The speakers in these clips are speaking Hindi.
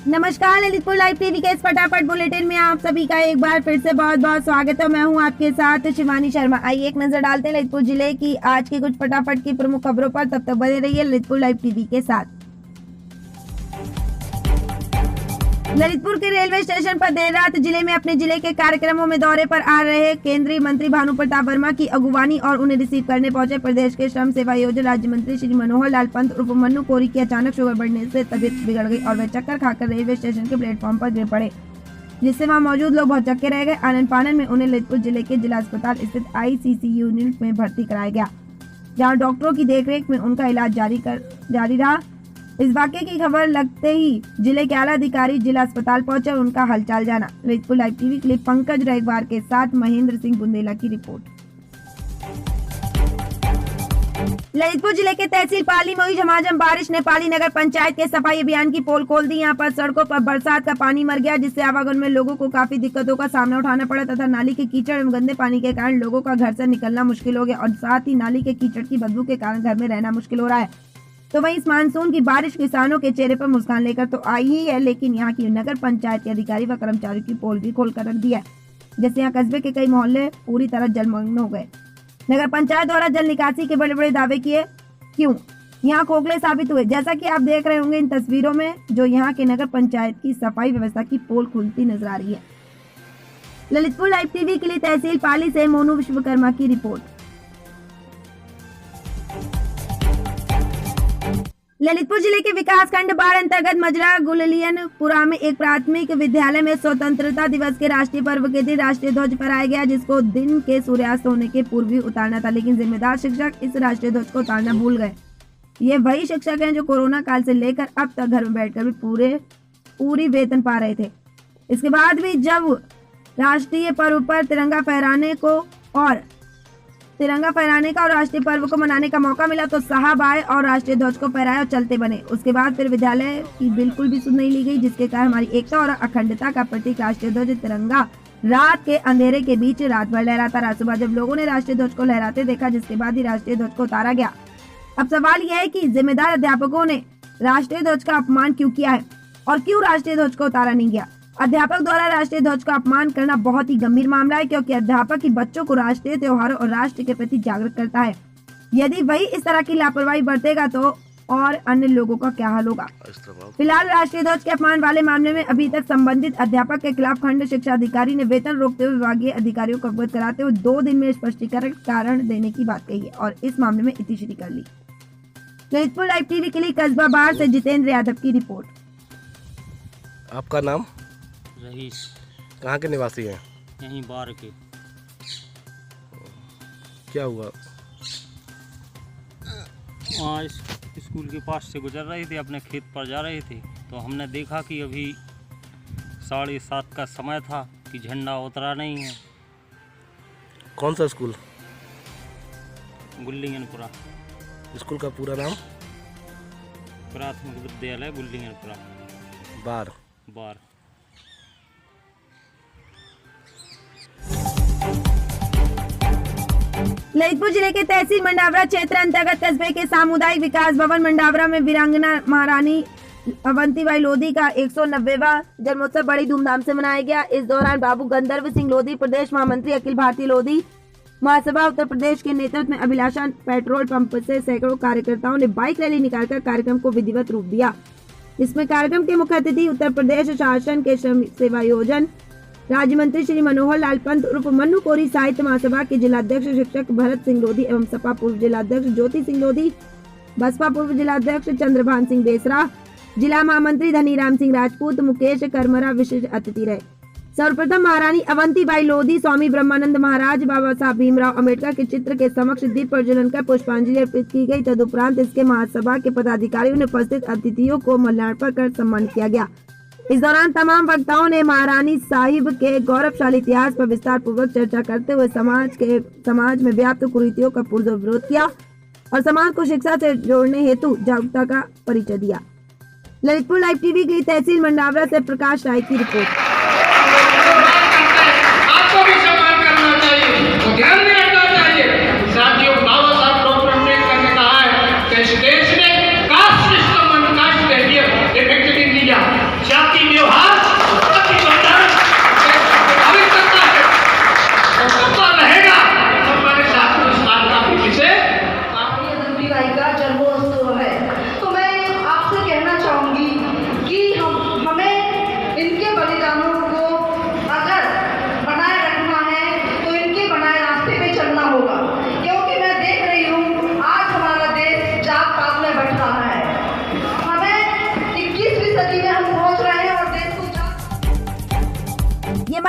नमस्कार, ललितपुर लाइव टीवी के इस फटाफट बुलेटिन में आप सभी का एक बार फिर से बहुत बहुत स्वागत है। मैं हूं आपके साथ शिवानी शर्मा। आइए एक नजर डालते हैं ललितपुर जिले की आज की कुछ फटाफट की प्रमुख खबरों पर। तब तक बने रहिए ललितपुर लाइव टीवी के साथ। ललितपुर के रेलवे स्टेशन पर देर रात जिले में अपने जिले के कार्यक्रमों में दौरे पर आ रहे केंद्रीय मंत्री भानु प्रताप वर्मा की अगुवानी और उन्हें रिसीव करने पहुंचे प्रदेश के श्रम सेवा योजना राज्य मंत्री श्री मनोहर लाल पंत उर्फ मन्नू कोरी की अचानक शुगर बढ़ने से तबीयत बिगड़ गई और वे चक्कर खाकर रेलवे स्टेशन के प्लेटफॉर्म पर गिर पड़े, जिससे वहां मौजूद लोग भौचक्के रह गए। आनन फानन में उन्हें ललितपुर जिले के जिला अस्पताल स्थित ICCU यूनिट में भर्ती कराया गया, जहाँ डॉक्टरों की देखरेख में उनका इलाज जारी रहा। इस वाकये की खबर लगते ही जिले के आला अधिकारी जिला अस्पताल पहुंचे और उनका हालचाल जाना। ललितपुर लाइव टीवी के लिए पंकज रेगवार के साथ महेंद्र सिंह बुंदेला की रिपोर्ट। ललितपुर जिले के तहसील पाली में हुई झमाझम बारिश ने पाली नगर पंचायत के सफाई अभियान की पोल खोल दी। यहाँ पर सड़कों पर बरसात का पानी मर गया, जिससे आवागमन में लोगों को काफी दिक्कतों का सामना उठाना पड़ा तथा नाली के कीचड़ एवं गंदे पानी के कारण लोगों का घर से निकलना मुश्किल हो गया और साथ ही नाली के कीचड़ की बदबू के कारण घर में रहना मुश्किल हो रहा है। तो वहीं इस मानसून की बारिश किसानों के चेहरे पर मुस्कान लेकर तो आई ही है, लेकिन यहाँ की नगर पंचायत के अधिकारी व कर्मचारियों की पोल भी खोल कर रख दी है, जैसे यहाँ कस्बे के कई मोहल्ले पूरी तरह जलमग्न हो गए। नगर पंचायत द्वारा जल निकासी के बड़े बड़े दावे किए, क्यों यहाँ खोखले साबित हुए। जैसा कि आप देख रहे होंगे इन तस्वीरों में, जो यहाँ के नगर पंचायत की सफाई व्यवस्था की पोल खुलती नजर आ रही है। ललितपुर लाइव टीवी के लिए तहसील पाली से मोनू विश्वकर्मा की रिपोर्ट। ललितपुर जिले के विकास खंड बाढ़ अंतर्गत मजरा गुललियनपुरा में एक प्राथमिक विद्यालय में स्वतंत्रता दिवस के राष्ट्रीय पर्व के दिन राष्ट्रीय ध्वज फहराया गया, जिसको दिन के सूर्यास्त होने के पूर्व ही उतारना था, लेकिन जिम्मेदार शिक्षक इस राष्ट्रीय ध्वज को उतारना भूल गए। ये वही शिक्षक हैं जो कोरोना काल से लेकर अब तक घर में बैठकर भी पूरी वेतन पा रहे थे। इसके बाद भी जब राष्ट्रीय पर्व पर तिरंगा फहराने का और राष्ट्रीय पर्व को मनाने का मौका मिला तो साहब आए और राष्ट्रीय ध्वज को फहराया और चलते बने। उसके बाद फिर विद्यालय की बिल्कुल भी सुध नहीं ली गई, जिसके कारण हमारी एकता और अखंडता का प्रतीक राष्ट्रीय ध्वज तिरंगा रात के अंधेरे के बीच रात भर लहराता रहा। सुबह जब लोगों ने राष्ट्रीय ध्वज को लहराते देखा, जिसके बाद ही राष्ट्रीय ध्वज को उतारा गया। अब सवाल यह है कि जिम्मेदार अध्यापकों ने राष्ट्रीय ध्वज का अपमान क्यों किया है और क्यों राष्ट्रीय ध्वज को उतारा नहीं गया। अध्यापक द्वारा राष्ट्रीय ध्वज का अपमान करना बहुत ही गंभीर मामला है, क्योंकि अध्यापक ही बच्चों को राष्ट्रीय त्योहारों और राष्ट्र के प्रति जागरूक करता है। यदि वही इस तरह की लापरवाही बरतेगा तो और अन्य लोगों का क्या हाल होगा। फिलहाल राष्ट्रीय ध्वज के अपमान वाले मामले में अभी तक संबंधित अध्यापक के खिलाफ खंड शिक्षा अधिकारी ने वेतन रोकते हुए विभागीय अधिकारियों को अवगत कराते हुए 2 दिन में स्पष्टीकरण कारण देने की बात कही है और इस मामले में इतिश्री कर ली। ललितपुर लाइव टीवी के लिए कस्बा बाढ़ से जितेंद्र यादव की रिपोर्ट। आपका नाम? रईस। कहाँ के निवासी हैं? यहीं बार के। क्या हुआ? वहाँ स्कूल के पास से गुजर रहे थे, अपने खेत पर जा रहे थे, तो हमने देखा कि अभी 7:30 का समय था कि झंडा उतरा नहीं है। कौन सा स्कूल? गुल्लिंगनपुरा। स्कूल का पूरा नाम? प्राथमिक विद्यालय गुल्लिंगनपुरा बार। ललितपुर जिले के तहसील मंडावरा क्षेत्र अंतर्गत कस्बे के सामुदायिक विकास भवन मंडावरा में वीरांगना महारानी अवंतीबाई लोधी का 190वां जन्मोत्सव बड़ी धूमधाम से मनाया गया। इस दौरान बाबू गंधर्व सिंह लोधी, प्रदेश महामंत्री अखिल भारतीय लोधी महासभा उत्तर प्रदेश के नेतृत्व में अभिलाषा पेट्रोल पंप से सैकड़ों कार्यकर्ताओं ने बाइक रैली निकालकर कार्यक्रम को विधिवत रूप दिया। इसमें कार्यक्रम के मुख्य अतिथि उत्तर प्रदेश शासन के श्रम सेवा योजना राज्य मंत्री श्री मनोहर लाल पंत उर्फ मन्नू कोरी, साहित्य महासभा के जिलाध्यक्ष शिक्षक भरत सिंह लोधी एवं सपा पूर्व जिलाध्यक्ष ज्योति सिंह लोधी, बसपा पूर्व जिलाध्यक्ष चंद्रभान सिंह बेसरा, जिला महामंत्री धनीराम सिंह राजपूत, मुकेश करमरा विशिष्ट अतिथि रहे। सर्वप्रथम महारानी अवंतीबाई लोधी, स्वामी ब्रह्मानंद महाराज, बाबा साहब भीमराव अम्बेडकर के चित्र के समक्ष दीप प्रज्वलन कर पुष्पांजलि अर्पित की गई। तदुपरांत इसके महासभा के पदाधिकारियों ने उपस्थित अतिथियों को माल्यार्पण कर सम्मानित किया गया। इस दौरान तमाम वक्ताओं ने महारानी साहिब के गौरवशाली इतिहास पर विस्तार पूर्वक चर्चा करते हुए समाज में व्याप्त कुरीतियों का पुरजोर विरोध किया और समाज को शिक्षा से जोड़ने हेतु जागरूकता का परिचय दिया। ललितपुर लाइव टीवी के लिए तहसील मंडावरा से प्रकाश राय की रिपोर्ट। आपको भी सम्मान करना चाहिए और ध्यान में रखना चाहिए। साथियों, बाबा साहब डॉक्टर अम्बेडकर ने कहा है कि इस देश में caste system and caste behaviour effective in India, जाति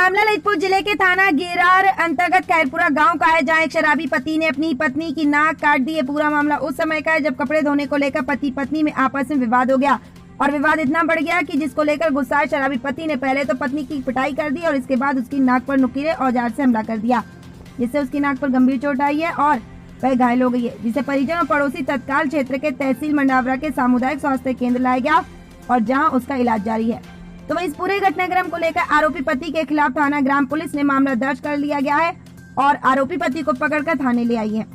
मामला ललितपुर जिले के थाना गिरार अंतर्गत खैरपुरा गांव का है, जहां एक शराबी पति ने अपनी पत्नी की नाक काट दी है। पूरा मामला उस समय का है जब कपड़े धोने को लेकर पति पत्नी में आपस में विवाद हो गया और विवाद इतना बढ़ गया कि जिसको लेकर गुस्साए शराबी पति ने पहले तो पत्नी की पिटाई कर दी और इसके बाद उसकी नाक पर नुकीले औजार से हमला कर दिया, जिससे उसकी नाक पर गंभीर चोट आई है और वह घायल हो गई है, जिसे परिजन और पड़ोसी तत्काल क्षेत्र के तहसील मंडावरा के सामुदायिक स्वास्थ्य केंद्र लाया गया और जहां उसका इलाज जारी है। तो वह इस पूरे घटनाक्रम को लेकर आरोपी पति के खिलाफ थाना ग्राम पुलिस ने मामला दर्ज कर लिया गया है और आरोपी पति को पकड़कर थाने ले आई है।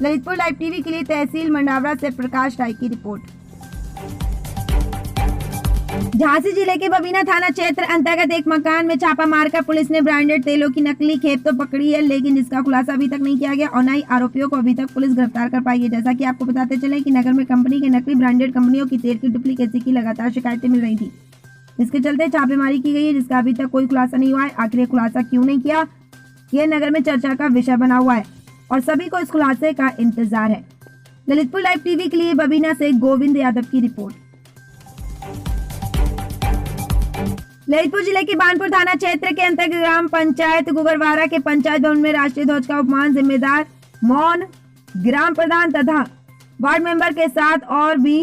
ललितपुर लाइव टीवी के लिए तहसील मंडावरा से प्रकाश राय की रिपोर्ट। झांसी जिले के बबीना थाना क्षेत्र अंतर्गत एक मकान में छापा मारकर पुलिस ने ब्रांडेड तेलों की नकली खेप तो पकड़ी है, लेकिन जिसका खुलासा अभी तक नहीं किया गया और न ही आरोपियों को अभी तक पुलिस गिरफ्तार कर पाई है। जैसा कि आपको बताते चले कि नगर में कंपनी के नकली ब्रांडेड कंपनियों की तेल की डुप्लीकेसी की लगातार शिकायतें मिल रही थी, जिसके चलते छापेमारी की गई है, जिसका अभी तक कोई खुलासा नहीं हुआ है। आखिर ये खुलासा क्यों नहीं किया, यह नगर में चर्चा का विषय बना हुआ है और सभी को इस खुलासे का इंतजार है। ललितपुर लाइव टीवी के लिए बबीना से गोविंद यादव की रिपोर्ट। ललितपुर जिले के बानपुर थाना क्षेत्र के अंतर्गत ग्राम पंचायत गुगरवारा के पंचायत भवन में राष्ट्रीय ध्वज का उपमान जिम्मेदार मौन ग्राम प्रधान तथा वार्ड मेंबर के साथ और भी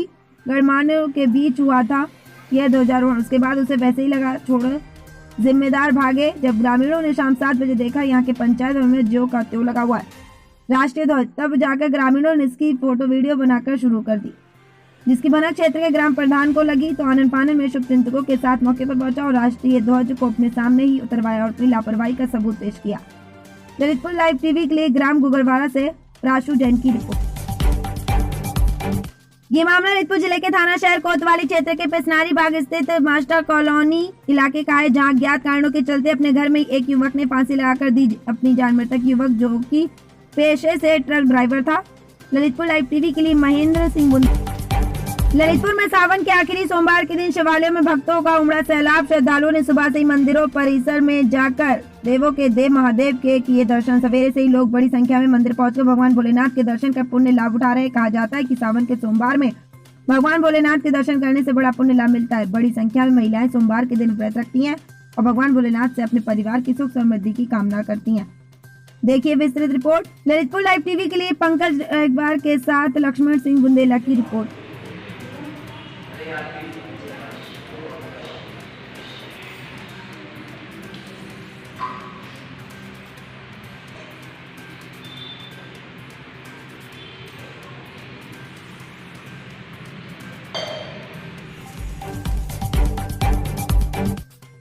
गणमान्यों के बीच हुआ था यह ध्वजारोहण। उसके बाद उसे वैसे ही लगा छोड़ जिम्मेदार भागे। जब ग्रामीणों ने शाम 7 बजे देखा यहाँ के पंचायत भवन में जो का त्यों लगा हुआ है राष्ट्रीय ध्वज, तब जाकर ग्रामीणों ने इसकी फोटो वीडियो बनाकर शुरू कर दी, जिसकी भनक क्षेत्र के ग्राम प्रधान को लगी। तो आनन फानन में शुभचिंतकों के साथ मौके पर पहुंचा और राष्ट्रीय ध्वज को अपने सामने ही उतरवाया और अपनी लापरवाही का सबूत पेश किया। ललितपुर लाइव टीवी के लिए ग्राम गुगरवारा से राशु जैन की रिपोर्ट। ये मामला ललितपुर जिले के थाना शहर कोतवाली क्षेत्र के पेसनारी बाग स्थित मास्टर कॉलोनी इलाके का है, जहां ज्ञात कारणों के चलते अपने घर में एक युवक ने फांसी लगाकर दी अपनी जान। मृतक युवक जो कि पेशे से ट्रक ड्राइवर था। ललितपुर लाइव टीवी के लिए महेंद्र सिंह बुंदी। ललितपुर में सावन के आखिरी सोमवार के दिन शिवालयों में भक्तों का उमड़ा सैलाब। श्रद्धालुओं ने सुबह से ही मंदिरों परिसर में जाकर देवों के देव महादेव के किए दर्शन। सवेरे से ही लोग बड़ी संख्या में मंदिर पहुंचकर भगवान भोलेनाथ के दर्शन कर पुण्य लाभ उठा रहे हैं। कहा जाता है कि सावन के सोमवार में भगवान भोलेनाथ के दर्शन करने से बड़ा पुण्य लाभ मिलता है। बड़ी संख्या में महिलाएं सोमवार के दिन व्रत रखती हैं और भगवान भोलेनाथ से अपने परिवार की सुख समृद्धि की कामना करती हैं। देखिए विस्तृत रिपोर्ट। ललितपुर लाइव टीवी के लिए पंकज एक बार के साथ लक्ष्मण सिंह बुंदेला की रिपोर्ट।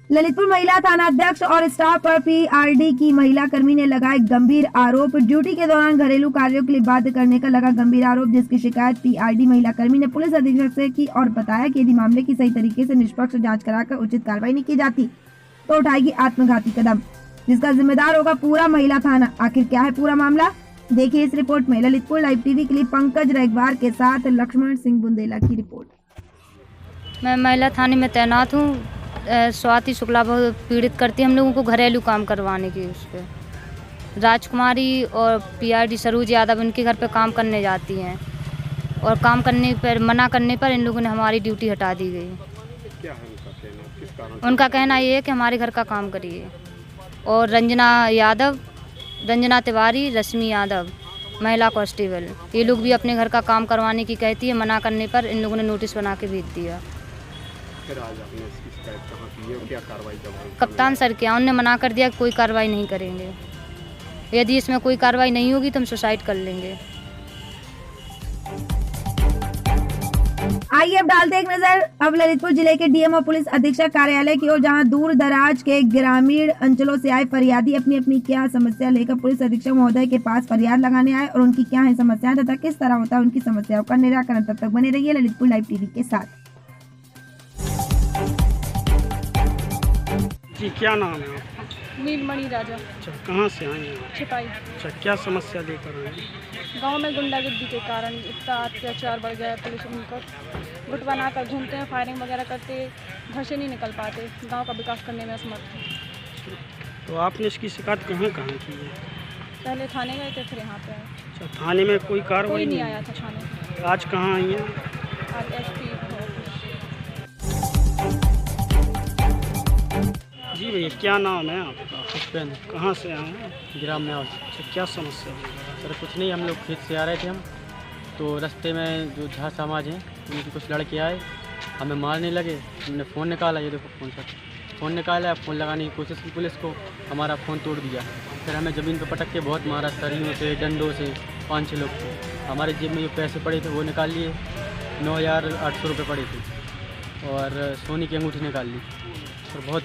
ललितपुर महिला थाना अध्यक्ष और स्टाफ पर पीआरडी की महिला कर्मी ने लगाए गंभीर आरोप। ड्यूटी के दौरान घरेलू कार्यों के लिए बाध्य करने का लगा गंभीर आरोप, जिसकी शिकायत पीआरडी महिला कर्मी ने पुलिस अधीक्षक से की और बताया कि यदि मामले की सही तरीके से निष्पक्ष जांच कराकर उचित कार्रवाई नहीं की जाती तो उठाएगी आत्मघाती कदम, जिसका जिम्मेदार होगा पूरा महिला थाना। आखिर क्या है पूरा मामला, देखिए इस रिपोर्ट में। ललितपुर लाइव टीवी के लिए पंकज रेगवार के साथ लक्ष्मण सिंह बुंदेला की रिपोर्ट। मैं महिला थाने में तैनात हूँ। स्वाति शुक्ला बहुत पीड़ित करती है हम लोगों को घरेलू काम करवाने की। उस पर राजकुमारी और पीआरडी सरोज यादव उनके घर पे काम करने जाती हैं और काम करने पर मना करने पर इन लोगों ने हमारी ड्यूटी हटा दी गई। क्या है उनका कहना, किस कारण? उनका कहना ये है कि हमारे घर का काम करिए। और रंजना यादव, रंजना तिवारी, रश्मि यादव महिला कांस्टेबल, ये लोग भी अपने घर का काम करवाने की कहती है। मना करने पर इन लोगों ने नोटिस बना के भेज दिया। फिर आज आपने इसकी शिकायत कहाँ की है और क्या कार्रवाई करवाई? कप्तान सर क्या उन्होंने मना कर दिया कि कोई कार्रवाई नहीं करेंगे। यदि इसमें कोई कार्रवाई नहीं होगी तो हम सुसाइड कर लेंगे। आइए अब डालते एक नजर अब ललितपुर जिले के डीएमओ पुलिस अधीक्षक कार्यालय की ओर, जहां दूर दराज के ग्रामीण अंचलों से आए फरियादी अपनी अपनी क्या समस्या लेकर पुलिस अधीक्षक महोदय के पास फरियाद लगाने आए और उनकी क्या है समस्याएं तथा किस तरह होता है उनकी समस्याओं का निराकरण। तब तक बने रहिए ललितपुर लाइव टीवी के साथ। जी क्या नाम है आपका? नीलमणि राजा। अच्छा, कहाँ से आए हैं? छिपाई। अच्छा, क्या समस्या लेकर आए हैं? गांव में गुंडागर्दी के कारण इतना अत्याचार बढ़ गया है। पुलिस उनको गुट बनाकर घूमते हैं, फायरिंग वगैरह करते, घर से नहीं निकल पाते, गांव का विकास करने में असमर्थ है। तो आपने इसकी शिकायत कहाँ की है? पहले थाने गए थे, फिर यहाँ पे आए। अच्छा, थाने में कोई कार्रवाई कोई नहीं आया था थाने। आज कहाँ आई हैं? आज एसपी जी जी भैया, क्या नाम है आपका? पुष्पेन कहाँ से आए हैं? ग्राम में अच्छा, क्या समस्या है? सर कुछ नहीं, हम लोग खेत से आ रहे थे हम, तो रास्ते में जो झा समाज हैं उनके कुछ लड़के आए, हमें मारने लगे। हमने फ़ोन निकाला, ये देखो फ़ोन सर, फ़ोन निकाला, फ़ोन लगाने की कोशिश की पुलिस को, हमारा फ़ोन तोड़ दिया। फिर हमें ज़मीन पर पटक के बहुत मारा, सरियों से, डंडों से, 5-6 लोग थे। हमारे जेब में जो पैसे पड़े थे वो निकाल लिए, 9,800 रुपये पड़े थे, और सोने की अंगूठी निकाल ली, और बहुत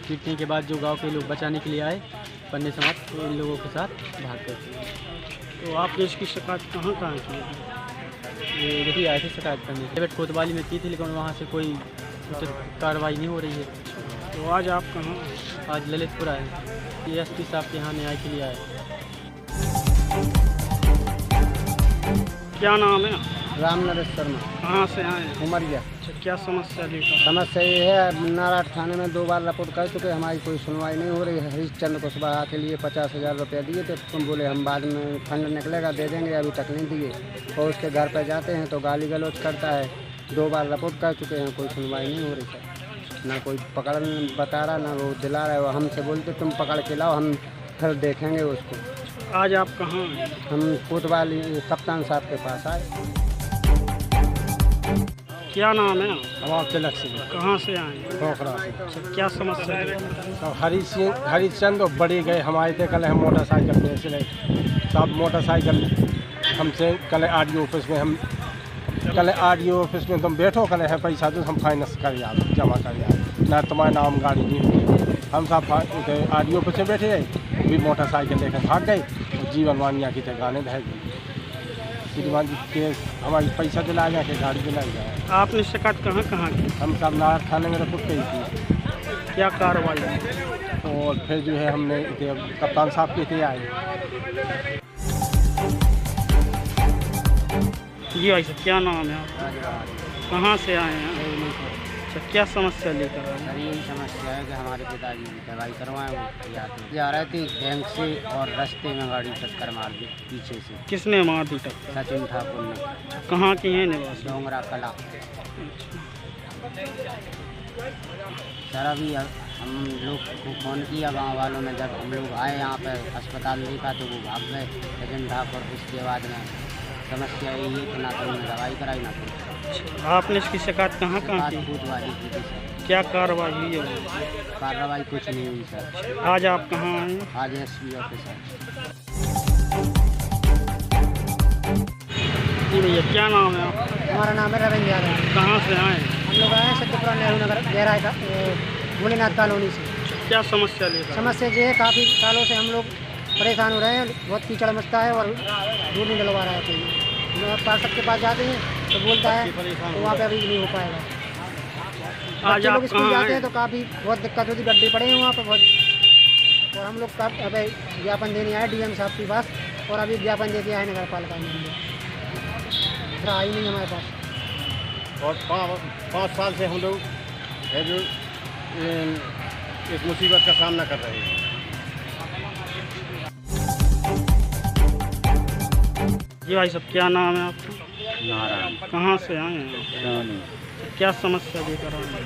पीटने के बाद जो गांव के लोग बचाने के लिए आए पन्ने समाज, तो इन लोगों के साथ भाग गए। तो आपने इसकी शिकायत कहाँ की है? ये देखिए ऐसी शिकायत करनी प्राइवेट कोतवाली में की थी, लेकिन वहाँ से कोई उचित कार्रवाई नहीं हो रही है। तो आज आप कहाँ? आज ललितपुर आए, ये एसपी साहब के यहाँ न्याय के लिए आए। क्या नाम है? राम नरेश शर्मा। कहाँ से आए हैं? उमरिया। अच्छा, क्या समस्या लेकर? समस्या ये है, नारायण थाने में 2 बार रिपोर्ट कर चुके, हमारी कोई सुनवाई नहीं हो रही है। हरीशचंद्र कुशवाहा के लिए 50,000 रुपये दिए थे, तुम बोले हम बाद में फंड निकलेगा दे देंगे, अभी तक नहीं दिए। और उसके घर पर जाते हैं तो गाली गलौज करता है। 2 बार रिपोर्ट कर चुके हैं, कोई सुनवाई नहीं हो रही सर। ना कोई पकड़ बता रहा, ना वो दिला रहा है। वो हमसे बोलते तुम पकड़ के लाओ, हम फिर देखेंगे उसको। आज आप कहाँ हैं? हम कोतवाली कप्तान साहब के पास आए। क्या नाम है? हमारा तिलक सिंह। कहाँ से आए हैं? खोखरा से। अच्छा, क्या समस्या है? तो हरीशचंद्र बड़ी गए हमारे थे, कल हम मोटरसाइकिल पे चले, सब मोटरसाइकिल हमसे कल आरडीओ ऑफिस में, हम कल आरडीओ ऑफिस में तुम बैठो, कल है पैसा तो हम फाइनेंस कर यार जमा कर यार, ना तुम्हारे नाम गाड़ी नहीं हुई। हम सब आरडीओ ऑफिस में बैठे रहे, भी मोटरसाइकिल लेकर भाग गए, और जीवन वानिया की थे गाने रह गए। श्रीमान जी के हमारी पैसा दिलाया जाए, कि गाड़ी दिलाई जाए। आपने शिकायत कहाँ की? हम सब नारायण थाने में रिपोर्ट करी थी। क्या कार्रवाई हुई? और फिर जो है हमने कप्तान साहब के थे आए। जी भाई साहब, क्या नाम है आपका? कहाँ से आए हैं? अच्छा, क्या समस्या लेकर आए हैं? सर यही समस्या है कि हमारे पिताजी की दवाई करवाएं, वो जा रहे थे बैंक से, और रास्ते में गाड़ी टक्कर मार दी पीछे से। किसने मार दी टक्कर? सचिन ठाकुर ने। कहाँ के हैं निवासी? डोंगरा कला। सर अभी हम लोग को फ़ोन किया गांव वालों ने, जब हम लोग आए यहाँ पर अस्पताल देखा तो वो भाग गए सचिन ठाकुर। इसके बाद में समस्या यही है कि ना तो उन्होंने दवाई कराई, ना कुछ। आपने इसकी शिकायत कहाँ की? कोतवाली की थी सर। क्या कार्रवाई हुई है? कार्रवाई कुछ नहीं हुई सर। आज आप कहाँ आए हैं? आज एसपी ऑफिस है। जी भैया, क्या नाम है आपका? हमारा नाम है रविंद्र यादव। कहाँ से आए हैं? हम लोग आए हैं सिद्धपुरा नेहरू नगर गहराई का भोलेनाथ कॉलोनी से। क्या समस्या लेकर? समस्या ये है, काफ़ी सालों से हम लोग परेशान हो रहे हैं, बहुत कीचड़ मचता है और दूर नहीं डलवा रहा है कोई। हम पार्षद के पास जाते हैं तो बोलता है तो वहाँ पे अभी नहीं हो पाएगा। आज बच्चे आप लोग स्कूल कहाँ जाते हैं हैं? तो काफ़ी बहुत दिक्कत होती, गड्ढे पड़े हैं वहाँ पर बहुत। और हम लोग का ज्ञापन देने आए डीएम साहब के पास, और अभी ज्ञापन दे के आए नगर पालिका में, फिर आई नहीं हमारे पास। और 5 साल से हम लोग है जो इस मुसीबत का सामना कर रहे हैं। जी भाई साहब, क्या नाम है आपका? नारायण। कहाँ से आए हैं? क्या समस्या लेकर आए हैं?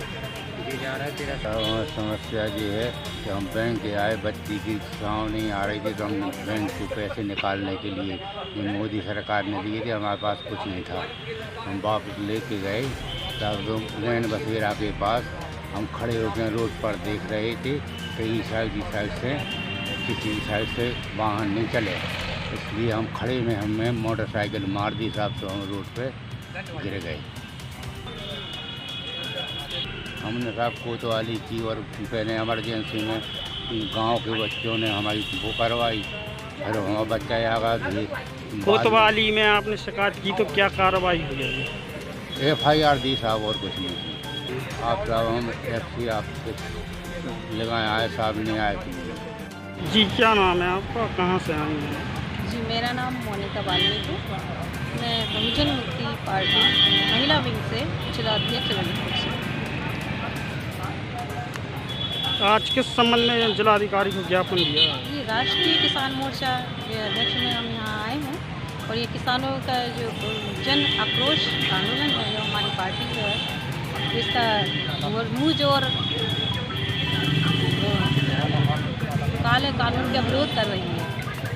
समस्या ये है कि हम बैंक आए, बच्ची की गाँव नहीं आ रही थी, तो हम बैंक से पैसे निकालने के लिए ये मोदी सरकार ने दिए थे, हमारे पास कुछ नहीं था। हम वापस लेके गए, तब लैंड बसेरा के पास हम खड़े होकर रोड पर देख रहे थे, कई साइड से किसी साइड से वाहन नहीं चले, इसलिए हम खड़े में हमें मोटरसाइकिल मार दी साहब, तो हम रोड पे गिर गए। हमने साहब कोतवाली की, और पहले इमरजेंसी में गांव के बच्चों ने हमारी वो करवाई, फिर हमारा बच्चा आगा कोतवाली में आपने शिकायत की तो क्या कार्रवाई हुई है? FIR दी साहब, और कुछ नहीं की। आप साहब हम FC आपके लगाए आए साहब, नहीं आए। जी, क्या नाम है आपका? कहाँ से आए हैं? जी, मेरा नाम मोनिका वाल्मीकि, मैं बहुजन मुक्ति पार्टी महिला विंग से जिलाध्यक्ष ललितपुर से। आज किस संबंध में जिलाधिकारी को ज्ञापन दिया? ये राष्ट्रीय किसान मोर्चा के अध्यक्ष में हम यहाँ आए हैं, और ये किसानों का जो जन आक्रोश आंदोलन है, जो हमारी पार्टी जो है, इसका मूज और काले कानून का विरोध कर रही है।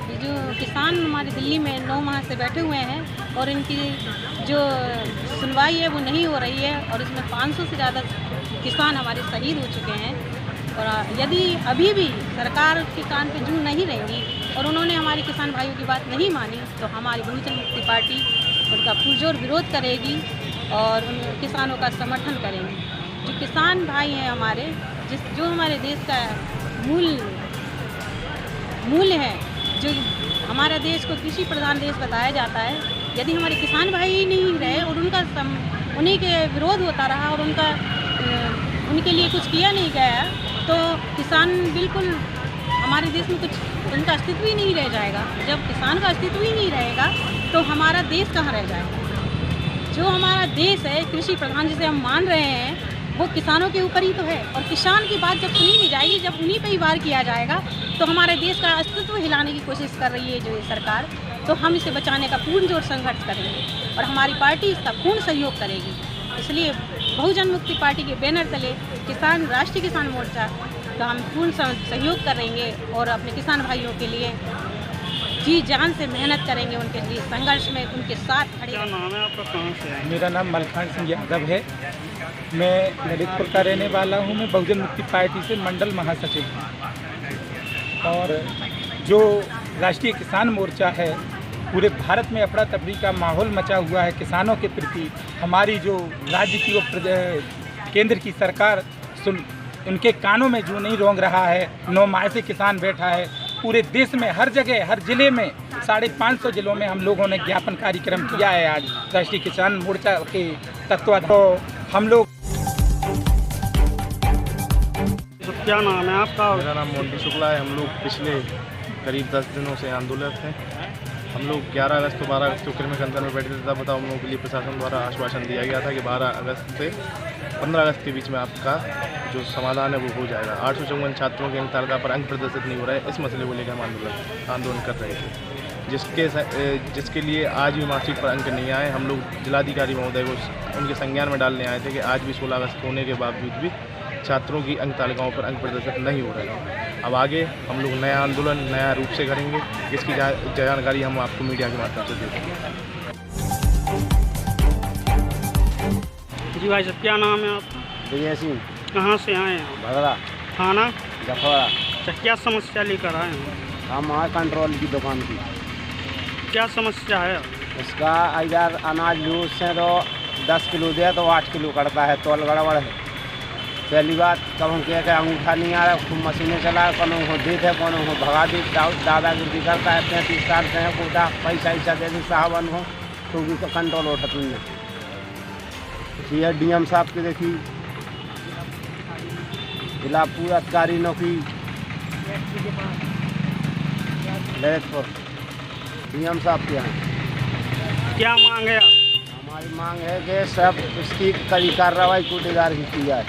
ये जो किसान हमारे दिल्ली में 9 माह से बैठे हुए हैं और इनकी जो सुनवाई है वो नहीं हो रही है और इसमें 500 से ज़्यादा किसान हमारे शहीद हो चुके हैं। और यदि अभी भी सरकार के कान पे जू नहीं रहेंगी और उन्होंने हमारे किसान भाइयों की बात नहीं मानी तो हमारी बहुजन मुक्ति पार्टी उनका पुरजोर विरोध करेगी और उन किसानों का समर्थन करेंगे। जो किसान भाई हैं हमारे, जो हमारे देश का मूल है, जो हमारा देश को कृषि प्रधान देश बताया जाता है, यदि हमारे किसान भाई ही नहीं रहे और उन्हीं के विरोध होता रहा और उनके लिए कुछ किया नहीं गया तो किसान बिल्कुल हमारे देश में कुछ उनका अस्तित्व ही नहीं रह जाएगा। जब किसान का अस्तित्व ही नहीं रहेगा तो हमारा देश कहाँ रह जाएगा। जो हमारा देश है कृषि प्रधान जिसे हम मान रहे हैं वो किसानों के ऊपर ही तो है और किसान की बात जब सुनी नहीं जाएगी, जब उन्हीं पे ही वार किया जाएगा तो हमारे देश का अस्तित्व हिलाने की कोशिश कर रही है जो ये सरकार। तो हम इसे बचाने का पूर्ण जोर संघर्ष करेंगे और हमारी पार्टी इसका पूर्ण सहयोग करेगी। इसलिए बहुजन मुक्ति पार्टी के बैनर तले राष्ट्रीय किसान मोर्चा का हम पूर्ण सहयोग करेंगे और अपने किसान भाइयों के लिए जी जान से मेहनत करेंगे, उनके लिए संघर्ष में उनके साथ खड़े। क्या नाम है आपका, कहाँ से है? मेरा नाम मलखान सिंह यादव है। मैं ललितपुर का रहने वाला हूँ। मैं बहुजन मुक्ति पार्टी से मंडल महासचिव हूँ और जो राष्ट्रीय किसान मोर्चा है पूरे भारत में अफरा तफरी का माहौल मचा हुआ है किसानों के प्रति। हमारी जो राज्य की केंद्र की सरकार उनके कानों में जू नहीं रोंग रहा है। 9 माह से किसान बैठा है। पूरे देश में हर जगह हर जिले में 550 जिलों में हम लोगों ने ज्ञापन कार्यक्रम किया है। आज राष्ट्रीय किसान मोर्चा के तत्वाधान तो हम लोग। क्या नाम है आपका? मेरा नाम मोंटी शुक्ला है। हम लोग पिछले करीब 10 दिनों से आंदोलन थे। हम लोग 11 अगस्त को 12 अगस्त को क्रिमिनल कंसर्न में बैठे थे। तब बताओ हम लोगों के लिए प्रशासन द्वारा आश्वासन दिया गया था कि 12 अगस्त से 15 अगस्त के बीच में आपका जो समाधान है वो हो जाएगा। 854 छात्रों के तालिका पर अंक प्रदर्शित नहीं हो रहा है। इस मसले को लेकर हम आंदोलन कर रहे थे, जिसके लिए आज भी मार्कशीट पर अंक नहीं आए। हम लोग जिलाधिकारी महोदय को उनके संज्ञान में डालने आए थे कि आज भी 16 अगस्त होने के बावजूद भी छात्रों की अंक तालिकाओं पर अंक प्रदर्शित नहीं हो रहे हैं। अब आगे हम लोग नया आंदोलन नया रूप से करेंगे, जिसकी जानकारी हम आपको मीडिया के माध्यम से देंगे। जी भाई साहब, क्या नाम है आपका? विजय सिंह। कहाँ से आए हैं? भगरा थाना जफरा। अच्छा, क्या समस्या लेकर आए हैं? हम आए कंट्रोल की दुकान की। क्या समस्या है? इसका अगर अनाज लूज से तो 10 किलो दे तो 8 किलो करता है, तोल गड़बड़ है। पहली बात कब हम कह के अंगूठा नहीं आ रहा, खूब मशीनें चला, कोनो हो देते कोनो हो भगा दी, दादागिरी करता है। 35 साल से कोटा पैसा ऐसा दे दी साहब हो तो भी कंट्रोल होता तुमने। ये डीएम साहब की देखी जिला पूरा अधिकारी नौकरी ललितपुर डीएम साहब के यहाँ। क्या मांग है आप? हमारी मांग है कि सब इसकी कड़ी कार्रवाई कोटेदार की की जाए।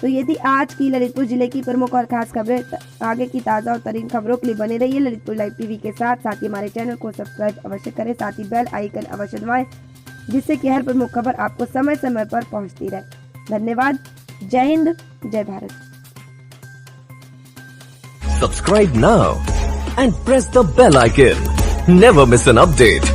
तो ये थी आज की ललितपुर जिले की प्रमुख और खास खबरें। आगे की ताज़ा और तरीन खबरों के लिए बने रहिए ललितपुर लाइव टीवी के साथ ही हमारे चैनल को सब्सक्राइब अवश्य करें, साथ ही बेल आइकन अवश्य दबाएं, जिससे कि हर प्रमुख खबर आपको समय समय पर पहुंचती रहे। धन्यवाद। जय हिंद, जय Bharat. Subscribe now and press the bell icon. Never miss an update.